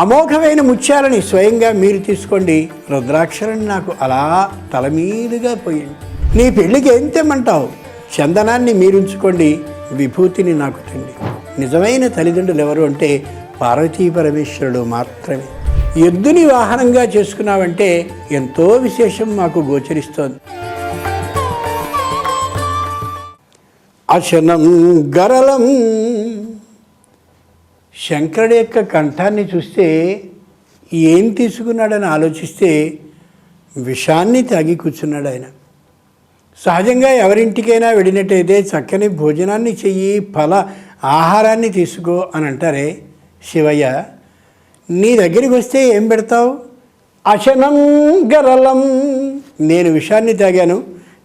అమోఘమైన ముత్యాలని స్వయంగా మీరు తీసుకోండి, రుద్రాక్షరాన్ని నాకు అలా తల మీదుగా పోయండి. నీ పెళ్ళికి ఏం తెమ్మంటావు? చందనాన్ని మీరుంచుకోండి, విభూతిని నాకు తిండి. నిజమైన తల్లిదండ్రులు ఎవరు అంటే పార్వతీ పరమేశ్వరుడు మాత్రమే. ఎద్దుని వాహనంగా చేసుకున్నావంటే ఎంతో విశేషం మాకు గోచరిస్తోంది. అశనం గరళం. శంకరుడి యొక్క కంఠాన్ని చూస్తే ఏం తీసుకున్నాడని ఆలోచిస్తే విషాన్ని తాగి కూర్చున్నాడు ఆయన. సహజంగా ఎవరింటికైనా వెళ్ళినట్టయితే చక్కని భోజనాన్ని చెయ్యి, ఫల ఆహారాన్ని తీసుకో అని అంటారే. శివయ్య, నీ దగ్గరికి వస్తే ఏం పెడతావు? అశనం గరళం. నేను విషాన్ని తాగాను,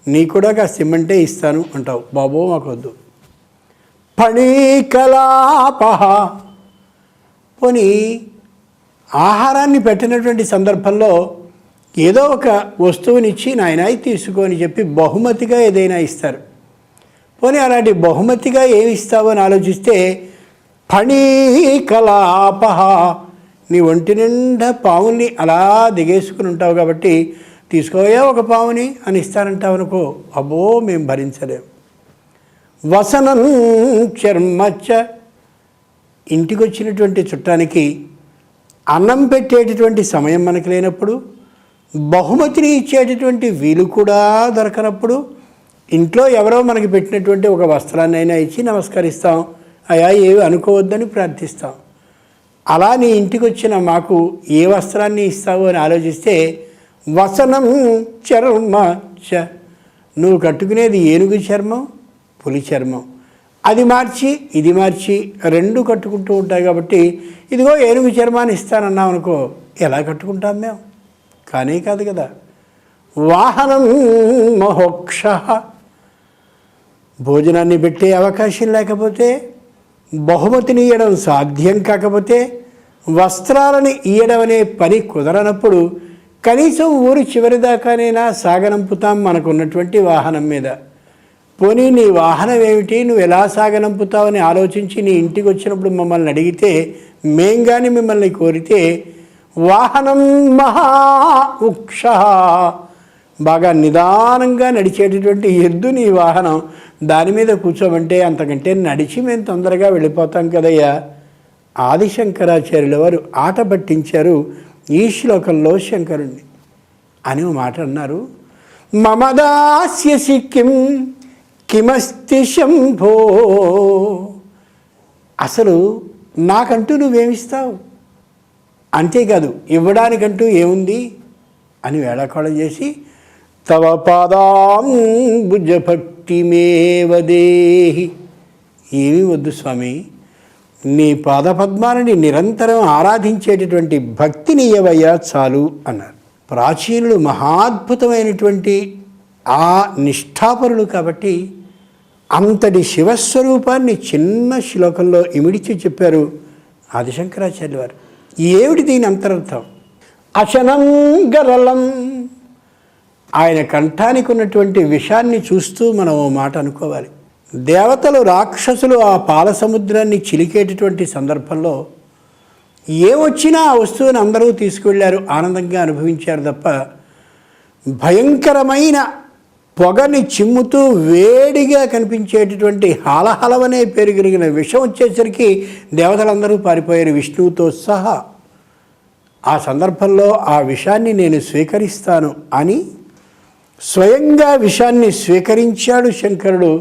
నీ కూడా కాస్త ఇమ్మంటే ఇస్తాను అంటావు. బాబో మాకొద్దు. ఫణీకలాపహ. పోనీ ఆహారాన్ని పెట్టినటువంటి సందర్భంలో ఏదో ఒక వస్తువునిచ్చి నాయనాయి తీసుకొని చెప్పి బహుమతిగా ఏదైనా ఇస్తారు. పోనీ అలాంటి బహుమతిగా ఏమి ఇస్తావో అని ఆలోచిస్తే ఫణీకలాపహ. నీ ఒంటి నిండా పావుల్ని అలా దిగేసుకుని ఉంటావు కాబట్టి తీసుకోయా ఒక పావుని అని ఇస్తానంటావు అనుకో, అబ్బో మేము భరించలేము. వసనం చర్మచ్చ. ఇంటికి వచ్చినటువంటి చుట్టానికి అన్నం పెట్టేటటువంటి సమయం మనకు లేనప్పుడు, బహుమతిని ఇచ్చేటటువంటి వీలు కూడా దొరకనప్పుడు, ఇంట్లో ఎవరో మనకి పెట్టినటువంటి ఒక వస్త్రాన్ని అయినా ఇచ్చి నమస్కరిస్తాం, అయ్యా ఏవి అనుకోవద్దని ప్రార్థిస్తాం. అలా నీ ఇంటికి వచ్చిన మాకు ఏ వస్త్రాన్ని ఇస్తావు అని ఆలోచిస్తే వసనం చర్మ చ. నువ్వు కట్టుకునేది ఏనుగు చర్మం, పులి చర్మం. అది మార్చి ఇది మార్చి రెండు కట్టుకుంటూ ఉంటాయి కాబట్టి ఇదిగో ఏనుగు చర్మాన్ని ఇస్తానన్నావు అనుకో, ఎలా కట్టుకుంటాం మేము? కానీ కాదు కదా. వాహనం మహోక్ష. భోజనాన్ని పెట్టే అవకాశం లేకపోతే, బహుమతిని ఇవ్వడం సాధ్యం కాకపోతే, వస్త్రాలని ఇవ్వడం అనే పని కుదరనప్పుడు కనీసం ఊరు చివరిదాకానైనా సాగనంపుతాం మనకున్నటువంటి వాహనం మీద. పోనీ నీ వాహనం ఏమిటి, నువ్వు ఎలా సాగనంపుతావని ఆలోచించి నీ ఇంటికి వచ్చినప్పుడు మమ్మల్ని అడిగితే, మేం కానీ మిమ్మల్ని కోరితే వాహనం మహా ఉక్ష. బాగా నిదానంగా నడిచేటటువంటి ఎద్దు నీ వాహనం, దాని మీద కూర్చోమంటే అంతకంటే నడిచి మేము తొందరగా వెళ్ళిపోతాం కదయ్యా. ఆదిశంకరాచార్యుల వారు ఆట పట్టించారు ఈ శ్లోకంలో శంకరుణ్ణి అని ఒక మాట అన్నారు. మమదాస్యసి కిం కిమస్తి శంభో. అసలు నాకంటూ నువ్వేమిస్తావు? అంతేకాదు, ఇవ్వడానికంటూ ఏముంది అని వేళాకోళం చేసి తవ పాదాంబుజ భక్తిమేవదేహి. ఏమీ వద్దు స్వామి, నీ పాదపద్మాలని నిరంతరం ఆరాధించేటటువంటి భక్తిని ఇవ్వయ్యా చాలు అన్నారు. ప్రాచీనులు మహాద్భుతమైనటువంటి ఆ నిష్ఠాపరులు కాబట్టి అంతటి శివస్వరూపాన్ని చిన్న శ్లోకంలో ఇమిడిచి చెప్పారు ఆదిశంకరాచార్యుల వారు. ఏమిటి దీని అంతరర్థం? అశనం గరళం. ఆయన కంఠానికి ఉన్నటువంటి విషాన్ని చూస్తూ మనం ఓ మాట అనుకోవాలి. దేవతలు, రాక్షసులు ఆ పాల సముద్రాన్ని చిలికేటటువంటి సందర్భంలో ఏమొచ్చినా ఆ వస్తువుని అందరూ తీసుకువెళ్ళారు, ఆనందంగా అనుభవించారు తప్ప భయంకరమైన పొగని చిమ్ముతూ వేడిగా కనిపించేటటువంటి హాలహలమనే పేరు కలిగిన విషం వచ్చేసరికి దేవతలందరూ పారిపోయారు విష్ణువుతో సహా. ఆ సందర్భంలో ఆ విషాన్ని నేను స్వీకరిస్తాను అని స్వయంగా విషాన్ని స్వీకరించాడు శంకరుడు.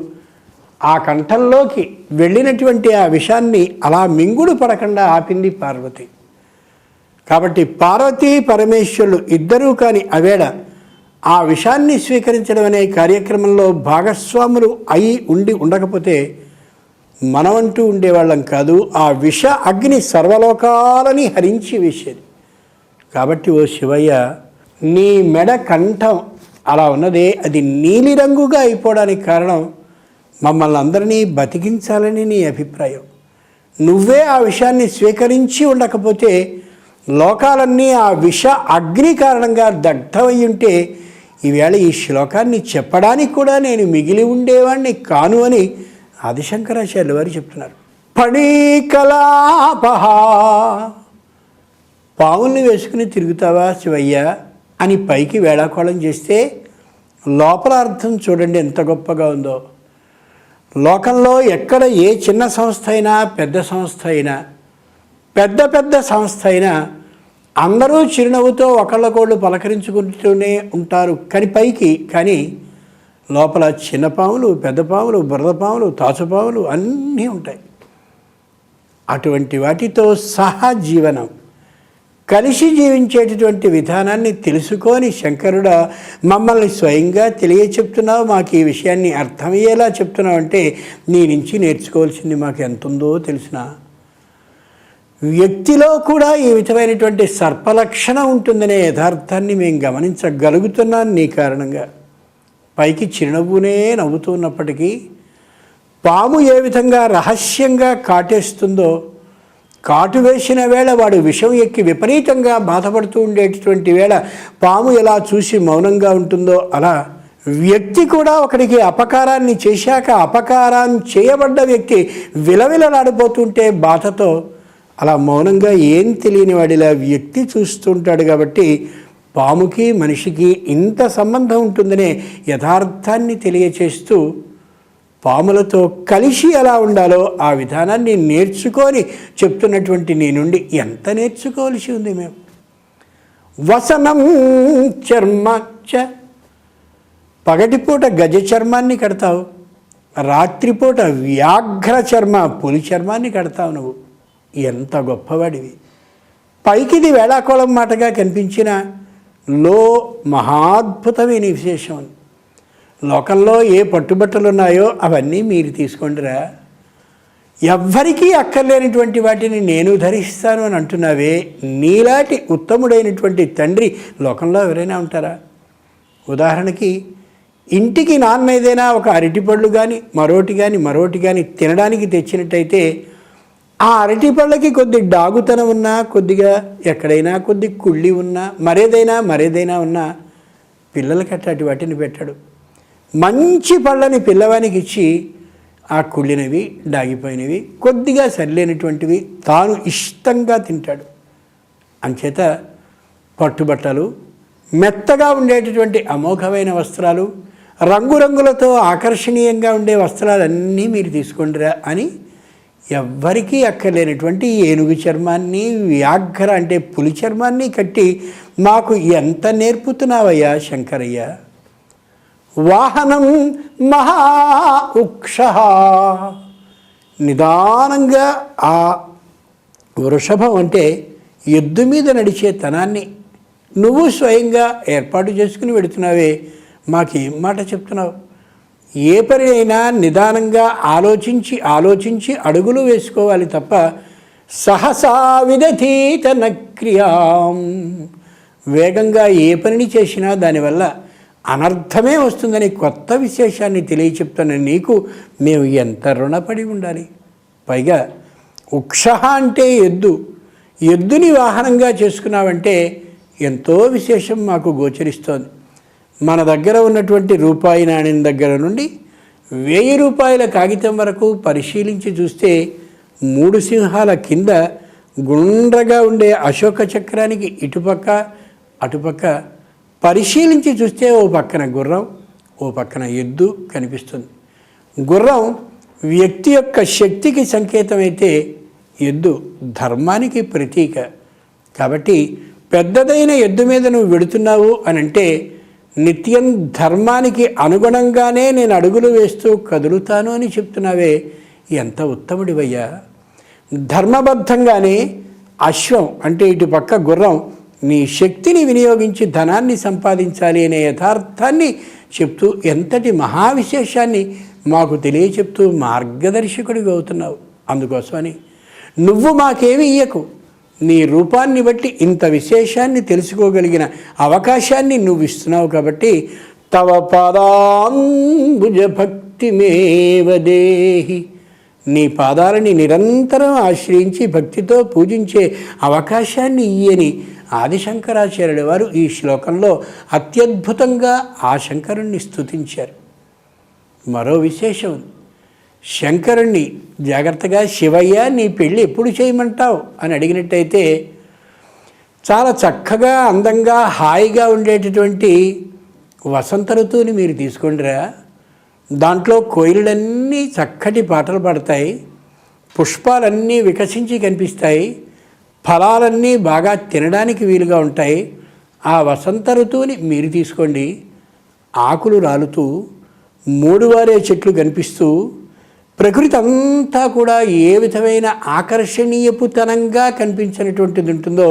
ఆ కంఠంలోకి వెళ్ళినటువంటి ఆ విషాన్ని అలా మింగుడు పడకుండా ఆపింది పార్వతి. కాబట్టి పార్వతీ పరమేశ్వరులు ఇద్దరూ కాని అవేళ ఆ విషాన్ని స్వీకరించడం అనే కార్యక్రమంలో భాగస్వాములు అయి ఉండకపోతే మనమంటూ ఉండేవాళ్ళం కాదు. ఆ విష అగ్ని సర్వలోకాలని హరించి వేసేది. కాబట్టి ఓ శివయ్య, నీ మెడ కంఠం అలా ఉన్నదే, అది నీలిరంగుగా అయిపోవడానికి కారణం మమ్మల్ని అందరినీ బతికించాలని నీ అభిప్రాయం. నువ్వే ఆ విషయాన్ని స్వీకరించి ఉండకపోతే లోకాలన్నీ ఆ విష అగ్ని కారణంగా దగ్ధమై ఉంటే ఈవేళ ఈ శ్లోకాన్ని చెప్పడానికి కూడా నేను మిగిలి ఉండేవాడిని కాను అని ఆదిశంకరాచార్యుల వారు చెప్తున్నారు. ఫణీకలాపహ. పావుల్ని వేసుకుని తిరుగుతావా శివయ్య అని పైకి వేళాకోళం చేస్తే లోపల అర్థం చూడండి ఎంత గొప్పగా ఉందో. లోకంలో ఎక్కడ ఏ చిన్న సంస్థ అయినా పెద్ద సంస్థ అయినా పెద్ద సంస్థ అయినా అందరూ చిరునవ్వుతో ఒకళ్ళకోళ్ళు పలకరించుకుంటూనే ఉంటారు కానీ లోపల చిన్న పాములు, పెద్ద పాములు, బురద పాములు, తాచుపాములు అన్నీ ఉంటాయి. అటువంటి వాటితో సహా జీవనం కలిసి జీవించేటటువంటి విధానాన్ని తెలుసుకొని శంకరుడు మమ్మల్ని స్వయంగా తెలియచెప్తున్నావు, మాకు ఈ విషయాన్ని అర్థమయ్యేలా చెప్తున్నావు అంటే నీ నుంచి నేర్చుకోవాల్సింది మాకు ఎంత ఉందో తెలిసిన. వ్యక్తిలో కూడా ఈ విధమైనటువంటి సర్పలక్షణం ఉంటుందనే యథార్థాన్ని మేము గమనించగలుగుతున్నాను నీ కారణంగా. పైకి చిరునవ్వునే నవ్వుతున్నప్పటికీ పాము ఏ విధంగా రహస్యంగా కాటేస్తుందో, కాటు వేసిన వేళ వాడు విషం ఎక్కి విపరీతంగా బాధపడుతూ ఉండేటటువంటి వేళ పాము ఎలా చూసి మౌనంగా ఉంటుందో అలా వ్యక్తి కూడా ఒకడికి అపకారాన్ని చేశాక అపకారం చేయబడ్డ వ్యక్తి విలవిలలాడిపోతుంటే బాధతో అలా మౌనంగా ఏం తెలియని వాడిలా వ్యక్తి చూస్తుంటాడు. కాబట్టి పాముకి మనిషికి ఇంత సంబంధం ఉంటుందనే యథార్థాన్ని తెలియచేస్తూ పాములతో కలిసి ఎలా ఉండాలో ఆ విధానాన్ని నేర్చుకొని చెప్తున్నటువంటి నీ నుండి ఎంత నేర్చుకోవాల్సి ఉంది మేము. వసనం చర్మచ్చ, పగటిపూట గజ చర్మాన్ని కడతావు, రాత్రిపూట వ్యాఘ్ర చర్మ పులి చర్మాన్ని కడతావు. నువ్వు ఎంత గొప్పవాడివి. పైకిది వేళాకోళం మాటగా కనిపించిన లో మహాద్భుతమైన విశేషం. లోకంలో ఏ పట్టుబట్టలు ఉన్నాయో అవన్నీ మీరు తీసుకోండిరా, ఎవ్వరికీ అక్కర్లేనిటువంటి వాటిని నేను ధరిస్తాను అని అంటున్నావే. నీలాంటి ఉత్తముడైనటువంటి తండ్రి లోకంలో ఎవరైనా ఉంటారా? ఉదాహరణకి ఇంటికి నాన్న ఏదైనా ఒక అరటిపళ్ళు కానీ మరోటి కానీ తినడానికి తెచ్చినట్టయితే ఆ అరటిపళ్ళకి కొద్ది డాగుతనం ఉన్నా, కొద్దిగా ఎక్కడైనా కొద్ది కుళ్ళి ఉన్నా, మరేదైనా ఉన్నా పిల్లలకి అట్లాంటి వాటిని పెట్టాడు. మంచి పళ్ళని పిల్లవానికి ఇచ్చి ఆ కుళ్ళినవి, డాగిపోయినవి, కొద్దిగా సరిలేనటువంటివి తాను ఇష్టంగా తింటాడు. అంచేత పట్టుబట్టలు, మెత్తగా ఉండేటటువంటి అమోఘమైన వస్త్రాలు, రంగురంగులతో ఆకర్షణీయంగా ఉండే వస్త్రాలన్నీ మీరు తీసుకోండిరా అని ఎవ్వరికీ అక్కర్లేనటువంటి ఏనుగు చర్మాన్ని, వ్యాఘ్ర అంటే పులి చర్మాన్ని కట్టి మాకు ఎంత నేర్పుతున్నావయ్యా శంకరయ్య. వాహనం మహా ఉక్ష, నిదానంగా ఆ వృషభం అంటే ఎద్దు మీద నడిచే తనాన్ని నువ్వు స్వయంగా ఏర్పాటు చేసుకుని వెడుతున్నావే. మాకేం మాట చెప్తున్నావు? ఏ పని అయినా నిదానంగా ఆలోచించి అడుగులు వేసుకోవాలి తప్ప సహసా విదధీత నక్రియాం, వేగంగా ఏ పనిని చేసినా దానివల్ల అనర్థమే వస్తుందని కొత్త విశేషాన్ని తెలియచెప్తున్న నీకు మేము ఎంత రుణపడి ఉండాలి. పైగా ఉక్ష అంటే ఎద్దుని వాహనంగా చేసుకున్నావంటే ఎంతో విశేషం మాకు గోచరిస్తోంది. మన దగ్గర ఉన్నటువంటి రూపాయి నాణ్యం దగ్గర నుండి 1000 రూపాయల కాగితం వరకు పరిశీలించి చూస్తే 3 సింహాల కింద గుండ్రగా ఉండే అశోక చక్రానికి ఇటుపక్క అటుపక్క పరిశీలించి చూస్తే ఓ పక్కన గుర్రం, ఓ పక్కన ఎద్దు కనిపిస్తుంది. గుర్రం వ్యక్తి యొక్క శక్తికి సంకేతమైతే ఎద్దు ధర్మానికి ప్రతీక. కాబట్టి పెద్దదైన ఎద్దు మీద నువ్వు వెడుతున్నావు అని అంటే నిత్యం ధర్మానికి అనుగుణంగానే నేను అడుగులు వేస్తూ కదులుతాను అని చెప్తున్నావే. ఎంత ఉత్తముడివయ్యా. ధర్మబద్ధంగానే అశ్వం అంటే ఇటు పక్క గుర్రం నీ శక్తిని వినియోగించి ధనాన్ని సంపాదించాలి అనే యథార్థాన్ని చెప్తూ ఎంతటి మహావిశేషాన్ని మాకు తెలియచెప్తూ మార్గదర్శకుడిగా అవుతున్నావు. అందుకోసమని నువ్వు మాకేమీ ఇయ్యకు, నీ రూపాన్ని బట్టి ఇంత విశేషాన్ని తెలుసుకోగలిగిన అవకాశాన్ని నువ్వు ఇస్తున్నావు. కాబట్టి తవ పాదాంబుజ భక్తిమేవ దేహి, నీ పాదాలని నిరంతరం ఆశ్రయించి భక్తితో పూజించే అవకాశాన్ని ఇయ్యని ఆదిశంకరాచార్యుల వారు ఈ శ్లోకంలో అత్యద్భుతంగా ఆ శంకరుణ్ణి స్తుతించారు. మరో విశేషం, శంకరుణ్ణి జాగ్రత్తగా శివయ్య నీ పెళ్ళి ఎప్పుడు చేయమంటావు అని అడిగినట్టయితే చాలా చక్కగా అందంగా హాయిగా ఉండేటటువంటి వసంత ఋతువుని మీరు తీసుకోండిరా. దాంట్లో కోయిలన్నీ చక్కటి పాటలు పాడతాయి, పుష్పాలన్నీ వికసించి కనిపిస్తాయి, ఫలాలన్నీ బాగా తినడానికి వీలుగా ఉంటాయి. ఆ వసంత ఋతువుని మీరు తీసుకోండి. ఆకులు రాలుతూ మూడువారే చెట్లు కనిపిస్తూ ప్రకృతి అంతా కూడా ఏ విధమైన ఆకర్షణీయపుతనంగా కనిపించినటువంటిది ఉంటుందో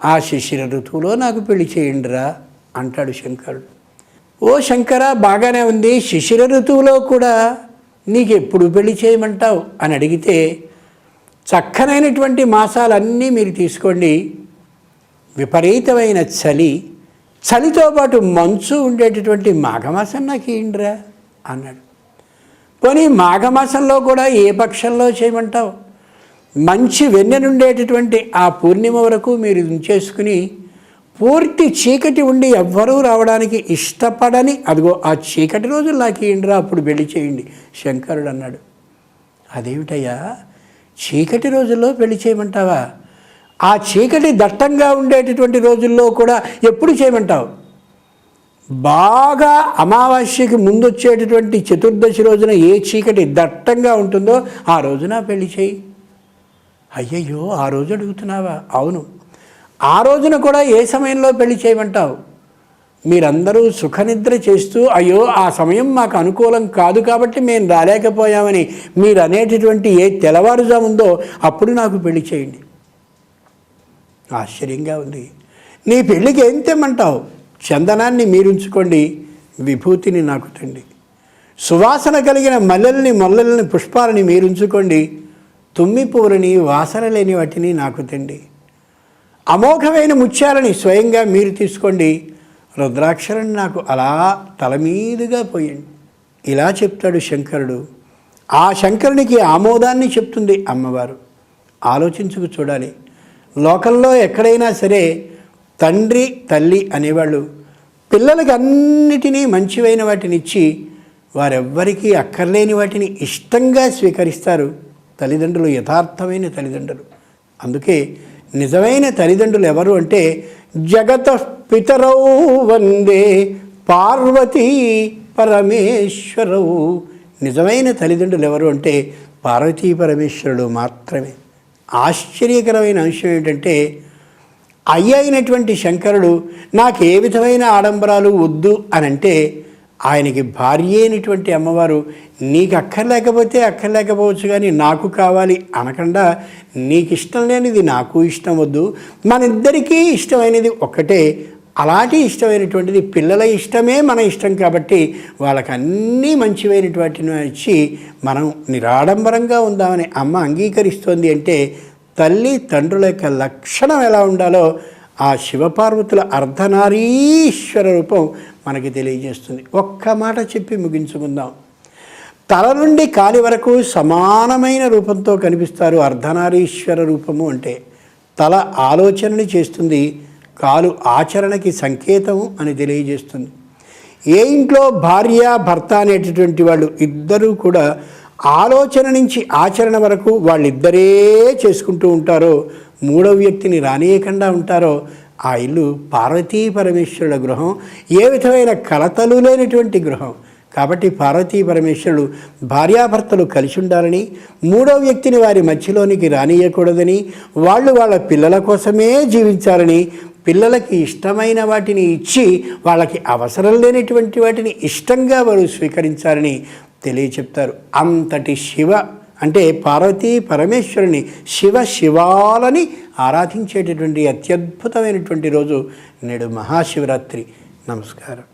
ఆ శిశిర ఋతువులో నాకు పెళ్లి చేయండిరా అంటాడు శంకరుడు. ఓ శంకర, బాగానే ఉంది, శిశిర ఋతువులో కూడా నీకు ఎప్పుడు పెళ్లి చేయమంటావు అని అడిగితే, చక్కనైనటువంటి మాసాలన్నీ మీరు తీసుకోండి. విపరీతమైన చలితో పాటు మంచు ఉండేటటువంటి మాఘమాసం నాకు ఇయ్యండిరా అన్నాడు. పోనీ మాఘమాసంలో కూడా ఏ పక్షంలో చేయమంటావు? మంచి వెన్నెనుండేటటువంటి ఆ పూర్ణిమ వరకు మీరు ఉంచేసుకుని, పూర్తి చీకటి ఉండి ఎవ్వరూ రావడానికి ఇష్టపడని అదిగో ఆ చీకటి రోజులు నాకు ఇయ్యండిరా, అప్పుడు పెళ్లి చేయండి శంకరుడు అన్నాడు. అదేమిటయ్యా, చీకటి రోజుల్లో పెళ్లి చేయమంటావా? ఆ చీకటి దట్టంగా ఉండేటటువంటి రోజుల్లో కూడా ఎప్పుడు చేయమంటావు? బాగా అమావాస్యకి ముందు వచ్చేటటువంటి చతుర్దశి రోజున ఏ చీకటి దట్టంగా ఉంటుందో ఆ రోజున పెళ్లి చేయి. అయ్యయ్యో, ఆ రోజు అడుగుతున్నావా? అవును, ఆ రోజున కూడా ఏ సమయంలో పెళ్లి చేయమంటావు? మీరందరూ సుఖనిద్ర చేస్తూ, అయ్యో ఆ సమయం మాకు అనుకూలం కాదు కాబట్టి మేము రాలేకపోయామని మీరు అనేటటువంటి ఏ తెల్లవారుజాముందో అప్పుడు నాకు పెళ్లి చేయండి. ఆశ్చర్యంగా ఉంది. నీ పెళ్ళికి ఏం తెమ్మంటావు? చందనాన్ని మీరుంచుకోండి, విభూతిని నాకు తండి. సువాసన కలిగిన మల్లెల్ని మొల్లల్ని పుష్పాలని మీరుంచుకోండి, తుమ్మి పువ్వులని వాసన లేని వాటిని నాకు తండి. అమోఘమైన ముత్యాలని స్వయంగా మీరు తీసుకోండి, రుద్రాక్షరాన్ని నాకు అలా తల మీదుగా పోయండి. ఇలా చెప్తాడు శంకరుడు. ఆ శంకరునికి ఆమోదాన్ని చెప్తుంది అమ్మవారు. ఆలోచించుకు చూడాలి. లోకంలో ఎక్కడైనా సరే తండ్రి తల్లి అనేవాళ్ళు పిల్లలకి అన్నిటినీ మంచివైన వాటిని ఇచ్చి వారెవ్వరికీ అక్కర్లేని వాటిని ఇష్టంగా స్వీకరిస్తారు తల్లిదండ్రులు, యథార్థమైన తల్లిదండ్రులు. అందుకే నిజమైన తల్లిదండ్రులు ఎవరు అంటే, జగత పితరౌ వందే పార్వతీ పరమేశ్వరౌ. నిజమైన తల్లిదండ్రులు ఎవరు అంటే పార్వతీ పరమేశ్వరుడు మాత్రమే. ఆశ్చర్యకరమైన అంశం ఏంటంటే, అయినటువంటి శంకరుడు నాకు ఏ విధమైన ఆడంబరాలు వద్దు అని అంటే, ఆయనకి భార్య అయినటువంటి అమ్మవారు నీకు అక్కర్లేకపోవచ్చు కానీ నాకు కావాలి అనకుండా, నీకు ఇష్టం లేనిది నాకు ఇష్టం వద్దు, మన ఇద్దరికీ ఇష్టమైనది ఒక్కటే, అలాంటి ఇష్టమైనటువంటిది పిల్లల ఇష్టమే మన ఇష్టం కాబట్టి వాళ్ళకి అన్నీ మంచివైనటువంటిని ఇచ్చి మనం నిరాడంబరంగా ఉందామని అమ్మ అంగీకరిస్తోంది అంటే, తల్లి తండ్రుల యొక్క లక్షణం ఎలా ఉండాలో ఆ శివపార్వతుల అర్ధనారీశ్వర రూపం మనకి తెలియజేస్తుంది. ఒక్క మాట చెప్పి ముగించుకుందాం. తల నుండి కాలి వరకు సమానమైన రూపంతో కనిపిస్తారు అర్ధనారీశ్వర రూపము అంటే. తల ఆలోచనని చేస్తుంది, కాలు ఆచరణకి సంకేతము అని తెలియజేస్తుంది. ఏ ఇంట్లో భార్య భర్త అనేటటువంటి వాళ్ళు ఇద్దరూ కూడా ఆలోచన నుంచి ఆచరణ వరకు వాళ్ళిద్దరే చేసుకుంటూ ఉంటారో, మూడవ వ్యక్తిని రానియకుండా ఉంటారో, ఆ ఇల్లు పార్వతీ పరమేశ్వరుల గృహం, ఏ విధమైన కలతలు లేనటువంటి గృహం. కాబట్టి పార్వతీ పరమేశ్వరుడు భార్యాభర్తలు కలిసి ఉండాలని, మూడో వ్యక్తిని వారి మధ్యలోనికి రానియకూడదని, వాళ్ళు వాళ్ళ పిల్లల కోసమే జీవించాలని, పిల్లలకి ఇష్టమైన వాటిని ఇచ్చి వాళ్ళకి అవసరం లేనటువంటి వాటిని ఇష్టంగా వారు స్వీకరించాలని తెలియచెప్తారు. అంతటి శివ అంటే పార్వతీ పరమేశ్వరుని శివాలని ఆరాధించేటటువంటి అత్యద్భుతమైనటువంటి రోజు నేడు మహాశివరాత్రి. నమస్కారం.